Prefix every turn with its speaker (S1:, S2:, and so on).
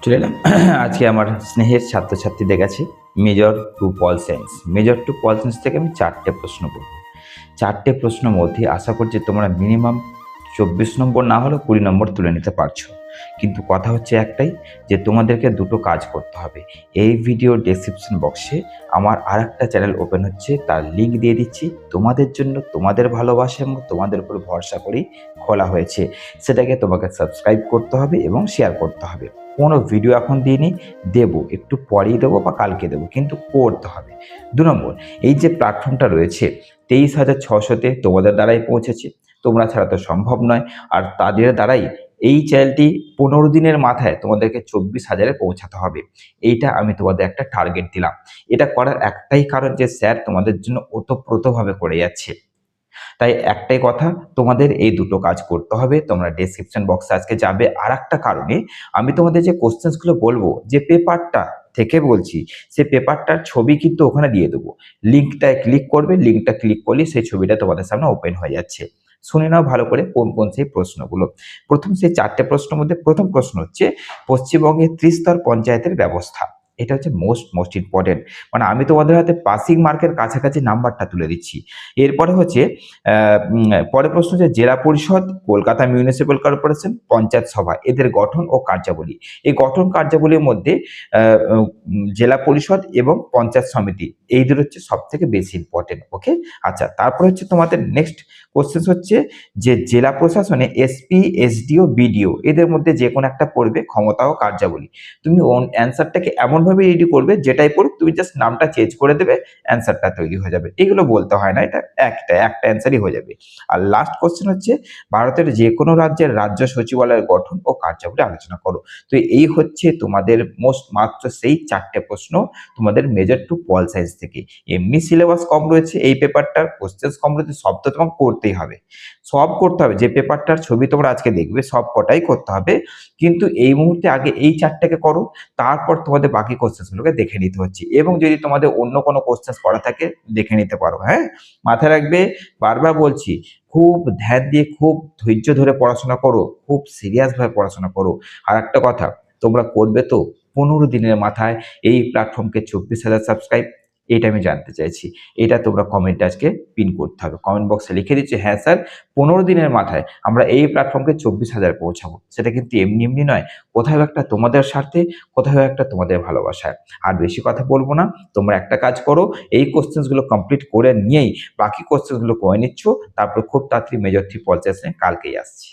S1: চলে এলাম আজকে আমার স্নেহের ছাত্রছাত্রীদের কাছে major two pol science. Major two pol science থেকে আমি 4টে প্রশ্ন করব। 4টে প্রশ্নের মধ্যে আশা করছি তোমরা মিনিমাম 24 নম্বর না হলেও 20 নম্বর তুলে নিতে পারছো। কিন্তু কথা হচ্ছে একটাই, যে তোমাদেরকে দুটো কাজ করতে হবে। এই ভিডিওর ডেসক্রিপশন বক্সে আমার আরেকটা চ্যানেল ওপেন হচ্ছে, তার লিঙ্ক দিয়ে দিচ্ছি। তোমাদের জন্য, তোমাদের ভালোবাসা এবং তোমাদের উপর ভরসা করেই খোলা হয়েছে। সেটাকে তোমাকে সাবস্ক্রাইব করতে হবে এবং শেয়ার করতে হবে। কোনো ভিডিও এখন দিইনি, দেবো, একটু পরেই দেবো বা কালকে দেবো, কিন্তু করতে হবে। 2 নম্বর, এই যে প্ল্যাটফর্মটা রয়েছে 23,600-তে তোমাদের দ্বারাই পৌঁছেছে, তোমরা ছাড়া তো সম্ভব নয়। আর তাদের দ্বারাই এই চ্যানেলটি 15 দিনের মাথায় তোমাদেরকে 24,000-এ পৌঁছাতে হবে। এইটা আমি তোমাদের একটা টার্গেট দিলাম। এটা করার একটাই কারণ যে স্যার তোমাদের জন্য ওতপ্রোতভাবে করে যাচ্ছে। তাই একটাই কথা, তোমাদের এই দুটো কাজ করতে হবে। তোমরা ডেসক্রিপশন বক্সে আজকে যাবে আর একটা কারণে, আমি তোমাদের যে কোশ্চেন্সগুলো বলবো, যে পেপারটা থেকে বলছি, সেই পেপারটার ছবি কিন্তু ওখানে দিয়ে দেবো। লিঙ্কটায় ক্লিক করবে, লিঙ্কটা ক্লিক করলে সেই ছবিটা তোমাদের সামনে ওপেন হয়ে যাচ্ছে। শুনে নাও ভালো করে কোন কোন সেই প্রশ্নগুলো। প্রথম সেই 4টে প্রশ্নের মধ্যে প্রথম প্রশ্ন হচ্ছে পশ্চিমবঙ্গের ত্রিস্তর পঞ্চায়েতের ব্যবস্থা। এটা হচ্ছে মোস্ট ইম্পর্টেন্ট। মানে আমি তোমাদের হাতে পাসিং মার্কের কাছাকাছি নাম্বারটা তুলে দিচ্ছি। এরপরে হচ্ছে পরের প্রশ্ন হচ্ছে জেলা পরিষদ, কলকাতা মিউনিসিপ্যাল কর্পোরেশন, পঞ্চায়েত সভা, এদের গঠন ও কার্যাবলী। এই গঠন কার্যাবলীর মধ্যে জেলা পরিষদ এবং পঞ্চায়েত সমিতি, এই দুটো হচ্ছে সব থেকে বেশি ইম্পর্টেন্ট। ওকে, আচ্ছা, তারপর হচ্ছে তোমাদের নেক্সট কোশ্চেন হচ্ছে যে জেলা প্রশাসনে এসপি, এসডিও, বিডিও, এদের মধ্যে যে কোনো একটা পড়বে, ক্ষমতা ও কার্যাবলী। তুমি অ্যান্সারটাকে এমনভাবে রেডি করবে, যেটাই পড়ুক তুমি জাস্ট নামটা চেঞ্জ করে দেবে, অ্যান্সারটা তৈরি হয়ে যাবে। এগুলো বলতে হয় না, এটা একটা অ্যান্সারই হয়ে যাবে। আর লাস্ট কোশ্চেন হচ্ছে ভারতের যে কোনো রাজ্যের রাজ্য সচিবালয়ের গঠন ও কার্যাবলী আলোচনা করো। তো এই হচ্ছে তোমাদের মাত্র সেই 4টে প্রশ্ন তোমাদের মেজর টু পল সায়েন্স থেকে। এমনি সিলেবাস কম রয়েছে, এই পেপারটার কোশ্চেন কম রয়েছে, সব তো তোমাকে করতেই হবে, সব করতে হবে। যে পেপারটার ছবি তোমরা আজকে দেখবে সব কটাই করতে হবে, কিন্তু এই মুহূর্তে আগে এই 4টাকে করো, তারপর তোমাদের বাকি কোশ্চেনগুলোকে দেখে নিতে হচ্ছে। এবং যদি তোমাদের অন্য কোনো কোশ্চেন পড়া থাকে দেখে নিতে পারো। হ্যাঁ, মাথায় রাখবে, বারবার বলছি, খুব ধ্যান দিয়ে, খুব ধৈর্য ধরে পড়াশোনা করো, খুব সিরিয়াস ভাবে পড়াশোনা করো। আর একটা কথা, তোমরা করবে তো 15 দিনের মাথায় এই প্ল্যাটফর্মকে 24,000 সাবস্ক্রাইব? এটা আমি জানতে চাইছি। এটা তোমরা কমেন্টে আজকে পিন করতে হবে, কমেন্ট বক্সে লিখে দিচ্ছি, হ্যাঁ স্যার 15 দিনের মাথায় আমরা এই প্ল্যাটফর্মকে 24,000 পৌঁছাবো। সেটা কিন্তু এমনি এমনি নয়, কোথাও একটা তোমাদের স্বার্থে, কোথাও একটা তোমাদের ভালোবাসায়। আর বেশি কথা বলবো না, তোমরা একটা কাজ করো, এই কোশ্চেনগুলো কমপ্লিট করে নিয়েই বাকি কোশ্চেনগুলো করে নিচ্ছ, তারপর খুব তাড়াতাড়ি মেজর 3 পল সায়েন্স কালকেই আসছি।